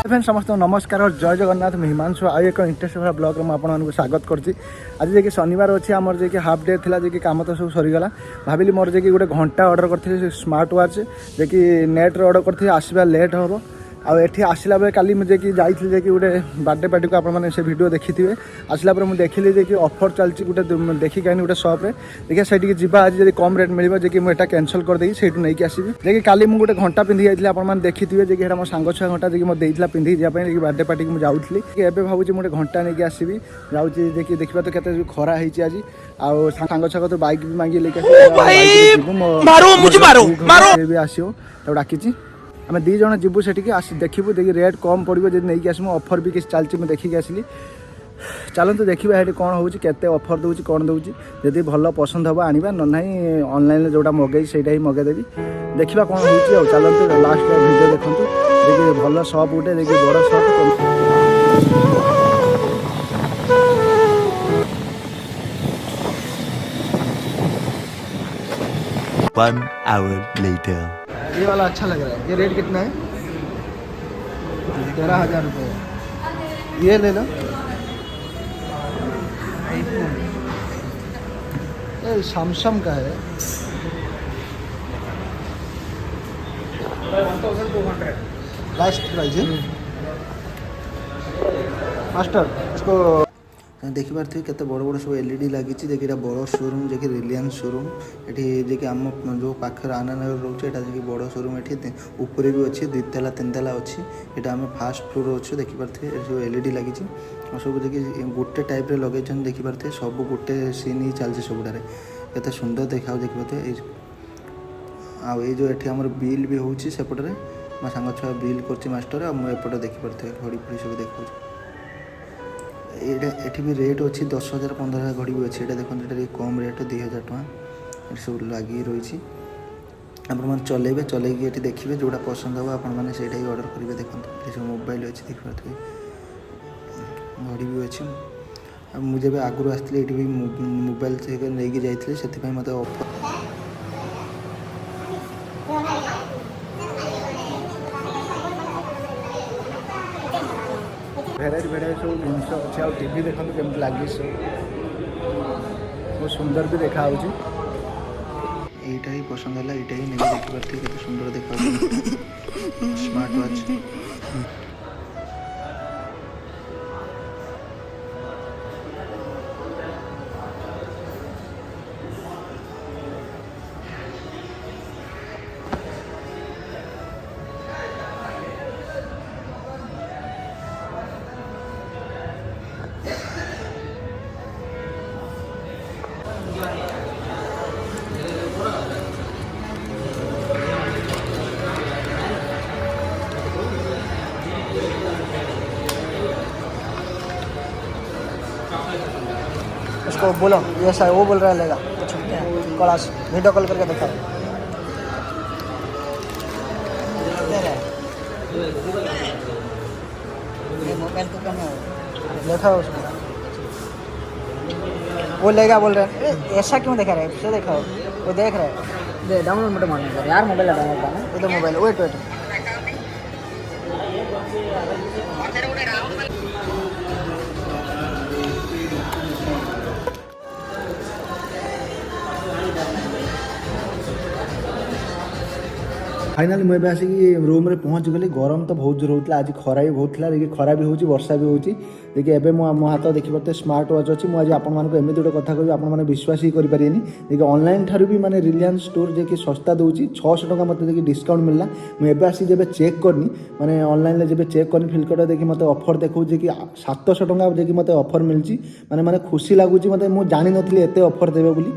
Friends समस्त नमस्कार और जय जगन्नाथ मैं हिमांशु आउ एक इंटरेस्ट भरा ब्लॉग में आपको स्वागत करছি आज जे शनिवार अच्छी आमर जे हाफ डे थिला जे काम तो सब सरीगला भाविली मोर जे गोटे घंटा ऑर्डर करथि स्मार्ट वॉच जे कि नेट रे ऑर्डर करथि आसबा लेट हम आउ एठी आसला बेले काली मुझे कि जाइथिल जे कि गोटे बर्थडे पार्टी को आपन से वीडियो देखिथिबे आसला पर मु देखिली जे कि ऑफर चलची गोटे देखि कानी गोटे शॉप रे देखिए सेठी जिबा आज जे कम रेट मिलिबो जे कि मु एटा कैंसिल कर देई सेठु नै कि आसीबी जे कि काली मु गोटे घंटा पिंधि जाइथिले आपन मान देखिथिबे जे कि हेरा मो सांग छुआ घंटा जे कि मो देइथिला पिंधि जा पय जे कि बर्थडे पार्टी को मु जाउथली कि एबे भाबुची मु गोटे घंटा नै कि आसीबी जाउची जे कि देखिबा तो केते खरा हेची आज आ सांग छुआ तो बाइक भी मांगी लेके मारो मुझे मारो भी आसियो तो डाकिची आम दी जन जीवु से देखू देखिए रेट कम पड़ो जब नहीं आसमु ऑफर भी किसी चलती मुझे देखिक आसली चलते देखा ये कौन हो ऑफर दूसरी कौन दूसरी जदि भल पसंद हम आना ना ऑनलाइन जोटा मगई से ही मगेदेवी देखा कौन हो चलते लास्ट वीडियो देखो देखिए भल सप गोटे देखिए बड़ सप 1 hour later. ये वाला अच्छा लग रहा है। ये रेट कितना है? 13,000 रुपये। ये ले लो। ये सैमसंग का है। 1200 लास्ट प्राइस है। मास्टर इसको देखी पारे केते बड़ बड़ सब एलईडी लगी देखिए बड़ शोरूम जे कि रिलायंस शोरूम ये जे आम जो पाखे आनानगर रोचे ये बड़ शोरूम ये ऊपर भी अच्छी 2 ताला 3 ताला अच्छी यहाँ आम फास्ट फ्लोर अच्छे देखिपारे सब एलईडी लगी और सब देखिए गोटे टाइप लगे देखिपारे सब गोटे सीन ही चलती सबुटारे केते सुंदर देखा देखिए आउ जो ये आम बिल भी होपटे मो सांग छुआ बिल कर मास्टर मुझे देखिपारे घड़ी फड़ी सब देखा ये भी रेट अच्छी 10,000 15,000 घड़ी भी अच्छी ये देखते ये कम रेट 2,000 टଙ୍କା सब लगी रही आप चलेबे चलैक ये देखिए जोटा पसंद हम आपने से ही ऑर्डर करेंगे देखो ये सब मोबाइल अच्छी देखिए घड़ी भी अच्छी मुझे आगुरी आसती ये भी मोबाइल नहीं जाइए से मत ऑफर भेराइटी भेराइटी सब जिनस अच्छे आ टी देखो केमती लगे बहुत सुंदर भी देखा यहीटा ही पसंद है यहाँ ही नहीं देखिए केते सुंदर देखा स्मार्ट वॉच उसको बोलो ये ऐसा वो बोल रहा है लेगा कॉल वीडियो कॉल करके देखा मोबाइल को कम देखा उसको वो लेगा बोल रहे हैं ऐसा क्यों देखा रहा है उससे देखा वो देख रहा है डाउनलोड मोटे मारना यार मोबाइल डाउनलोड करना ये तो मोबाइल वेट वेट फाइनाली मुझे आसिक रूम रे पहुँच गली गरम तो बहुत जोर होता आज खरा भी बहुत था देखिए खरा भी होची वर्षा भी होची देखिए एबे मो हाथ देखिए स्मार्ट वॉच अच्छी मुझे आपको एमती गोटे कथा कह आपने विश्वास ही करें देखिए ऑनलाइन ठारू भी माने रिलायंस स्टोर जे कि सस्ता दूसरी 600 टଙ୍କା मत देखिए डिस्काउंट मिलला मुझे आसी जब चेक करनी माने ऑनलाइन जब चेक करनी फ्लिपकार्ट देखिए मत ऑफर देखा कि 700 टଙ୍କା जे कि मत ऑफर मिलची माने खुशी लगुच मत मुझे जानी नी एत ऑफर देवे बोली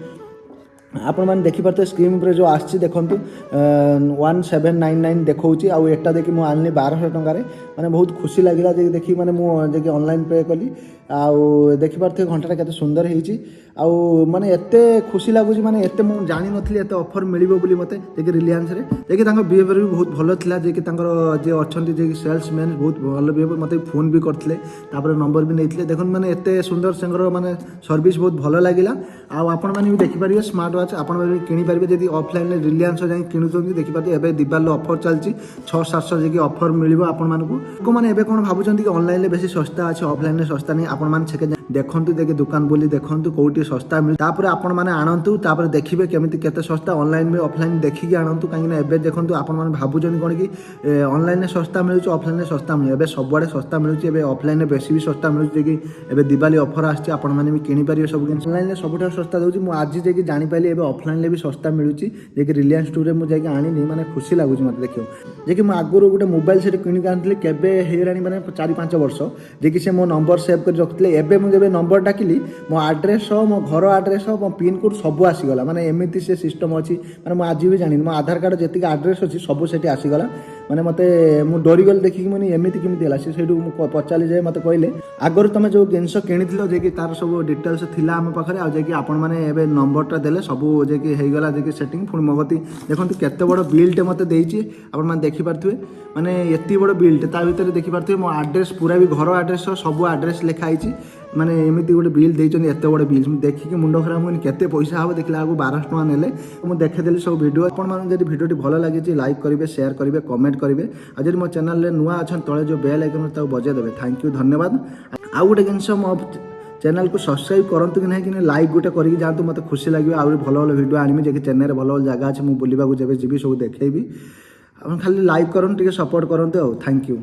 आपण मैंने देखिपारे स्क्रीन पर जो आसी देखो 1799 देखा आटा देखिए मुझे आनी 1200 टंकार मैंने बहुत खुशी लगे देखिए मैंने मुझे ऑनलाइन पे कली आउ देखिपारे घंटा केते सुंदर होती ଆଉ ମାନେ ଏତେ ଖୁସି ଲାଗୁଛି ମାନେ ଏତେ ମୁଁ ଜାଣିନଥିଲି ଏତେ ଅଫର୍ ମିଳିବ ବୋଲି ମୋତେ ଯିଏକି ରିଲାଏନ୍ସରେ ଯିଏକି ତାଙ୍କ ବିହେଭିଅର୍ ବି ବହୁତ ଭଲ ଥିଲା ଯିଏକି ତାଙ୍କର ଯିଏ ଅଛନ୍ତି ଯିଏକି ସେଲ୍ସମ୍ୟାନ୍ ବହୁତ ଭଲ ବିହେଭିଅର୍ ମୋତେ ଫୋନ୍ ବି କରିଥିଲେ ତାପରେ ନମ୍ବର ବି ନେଇଥିଲେ ଦେଖନ୍ତୁ ମାନେ ଏତେ ସୁନ୍ଦର ତାଙ୍କର ମାନେ ସର୍ଭିସ୍ ବହୁତ ଭଲ ଲାଗିଲା ଆଉ ଆପଣମାନେ ବି ଦେଖିପାରିବେ ସ୍ମାର୍ଟ ୱାଚ୍ ଆପଣମାନେ ବି କିଣିପାରିବେ ଯଦି ଅଫଲାଇନ୍ରେ ରିଲାଏନ୍ସ ଯାଇ କିଣୁଛନ୍ତି ଦେଖିପାରିବେ ଏବେ ଦିବାଲି ଅଫର୍ ଚାଲିଛି 600-700 ଯାଇକି ଅଫର୍ ମିଳିବ ଆପଣମାନଙ୍କୁ ଲୋକମାନେ ଏବେ କ'ଣ ଭାବୁଛନ୍ତି କି ଅନଲାଇନ୍ରେ ବେଶୀ ଶସ୍ତା ଅଛି ଅଫଲାଇନ୍ରେ ଶସ୍ତା ନାହିଁ ଆପଣମାନେ ସେକେ ଦେଖନ୍ତୁ ଯାଇକି ଦୋକାନ ବୋଲି ଦେଖନ୍ତୁ କେଉଁଠି ଶସ୍ତା ମିଳେ ତାପରେ ଆପଣମାନେ ଆଣନ୍ତୁ ତାପରେ ଦେଖିବେ କେମିତି କେତେ ଶସ୍ତା ଅନଲାଇନ୍ ବି ଅଫଲାଇନ୍ ଦେଖିକି ଆଣନ୍ତୁ କାହିଁକିନା ଏବେ ଦେଖନ୍ତୁ ଆପଣମାନେ ଭାବୁଛନ୍ତି କ'ଣ କି ଅନଲାଇନ୍ରେ ଶସ୍ତା ମିଳୁଛି ଅଫଲାଇନ୍ରେ ଶସ୍ତା ମିଳୁଛି ଏବେ ସବୁଆଡ଼େ ଶସ୍ତା ମିଳୁଛି ଏବେ ଅଫଲାଇନ୍ରେ ବେଶୀ ବି ଶସ୍ତା ମିଳୁଛି ଯାଇକି ଏବେ ଦିବାଲି ଅଫର୍ ଆସିଛି ଆପଣମାନେ ବି କିଣିପାରିବେ ସବୁ ଜିନିଷ ଅନଲାଇନ୍ରେ ସବୁଠାରୁ ଶସ୍ତା ଦେଉଛି ମୁଁ ଆଜି ଯାଇକି ଜାଣିପାରିଲି ଏବେ ଅଫଲାଇନ୍ରେ ବି ଶସ୍ତା ମିଳୁଛି ଯାଇକି ରିଲାଏନ୍ସ ଷ୍ଟୋରରେ ମୁଁ ଯାଇକି ଆଣିନି ମାନେ ଖୁସି ଲାଗୁଛି ମୋତେ ଦେଖିବାକୁ ଯାଇକି ମୁଁ ଆଗରୁ ଗୋଟେ ମୋବାଇଲ ସେଠି କିଣିକି ଆଣିଥିଲି କେବେ ହେଇଗଲାଣି ମାନେ 4-5 ବର୍ଷ ଯାଇକି ସେ ମୋ ନମ୍ବର ସେଭ୍ କରି ରଖିଥିଲେ ଏବେ ମୁଁ ଯେବେ ନମ୍ବର ଡାକିଲି ମୋ ଆଡ୍ରେସ୍ ମୋ ଘର ଆଡ୍ରେସ୍ ମୋ ପିନ୍ କୋଡ୍ ସବୁ ଆସିଗଲା ମାନେ ଏମିତି ସେ ସିଷ୍ଟମ୍ ଅଛି ମାନେ ମୁଁ ଆଜି ବି ଜାଣିନି ମୋ ଆଧାର କାର୍ଡ଼ ଯେତିକି ଆଡ୍ରେସ୍ ଅଛି ସବୁ ସେଠି ଆସିଗଲା ମାନେ ମୋତେ ମୁଁ ଡରିଗଲି ଦେଖିକି ମାନେ ଏମିତି କେମିତି ହେଲା ସେ ସେଇଠୁ ମୁଁ ପଚାରିଲି ଯେ ମୋତେ କହିଲେ ଆଗରୁ ତୁମେ ଯେଉଁ ଜିନିଷ କିଣିଥିଲ ଯାଇକି ତାର ସବୁ ଡିଟେଲ୍ସ ଥିଲା ଆମ ପାଖରେ ଆଉ ଯାଇକି ଆପଣମାନେ ଏବେ ନମ୍ବରଟା ଦେଲେ ସବୁ ଯାଇକି ହେଇଗଲା ଯାଇକି ସେଟିଂ ପୁଣି ମୋ କତି ଦେଖନ୍ତୁ କେତେ ବଡ଼ ବିଲ୍ଟେ ମୋତେ ଦେଇଛି ଆପଣମାନେ ଦେଖିପାରୁଥିବେ ମାନେ ଏତେ ବଡ଼ ବିଲ୍ଟେ ତା ଭିତରେ ଦେଖିପାରୁଥିବେ ମୋ ଆଡ୍ରେସ୍ ପୁରା ବି ଘର ଆଡ୍ରେସ୍ ସବୁ ଆଡ୍ରେସ୍ ଲେଖା ହେଇଛି ମାନେ ଏମିତି ଗୋଟେ ବିଲ୍ ଦେଇଛନ୍ତି ଏତେ ବଡ଼ ବିଲ୍ ମୁଁ ଦେଖିକି ମୁଣ୍ଡ ଖରାପ ହୁଏନି କେତେ ପଇସା ହେବ ଦେଖିଲା ବେଳକୁ 1200 ଟଙ୍କା ନେଲେ ମୁଁ ଦେଖେଇଦେଲି ସବୁ ଭିଡ଼ିଓ ଆପଣମାନଙ୍କୁ ଯଦି ଭିଡ଼ିଓଟି ଭଲ ଲାଗିଛି ଲାଇକ୍ କରିବେ ସେୟାର କରିବେ କମେଣ୍ଟ କରିବେ ଆଉ ଯଦି ମୋ ଚ୍ୟାନେଲରେ ନୂଆ ଅଛନ୍ତି ତଳେ ଯେଉଁ ବେଲ୍ ଆଇକନ୍ ତାକୁ ବଜାଇ ଦେବେ ଥ୍ୟାଙ୍କ ୟୁ ଧନ୍ୟବାଦ ଆଉ ଗୋଟେ ଜିନିଷ ମୋ ଚ୍ୟାନେଲକୁ ସବସ୍କ୍ରାଇବ୍ କରନ୍ତୁ କି ନାହିଁ କି ଲାଇକ୍ ଗୋଟେ କରିକି ଯାଆନ୍ତୁ ମୋତେ ଖୁସି ଲାଗିବ ଆହୁରି ଭଲ ଭଲ ଭିଡ଼ିଓ ଆଣିବି ଯେ କି ଚେନ୍ନାଇରେ ଭଲ ଭଲ ଜାଗା ଅଛି ମୁଁ ବୁଲିବାକୁ ଯେବେ ଯିବି ସବୁ ଦେଖେଇବି ଆପଣ ଖାଲି ଲାଇକ୍ କରନ୍ତୁ ଟିକେ ସପୋର୍ଟ କରନ୍ତୁ ଆଉ ଥ୍ୟାଙ୍କ ୟୁ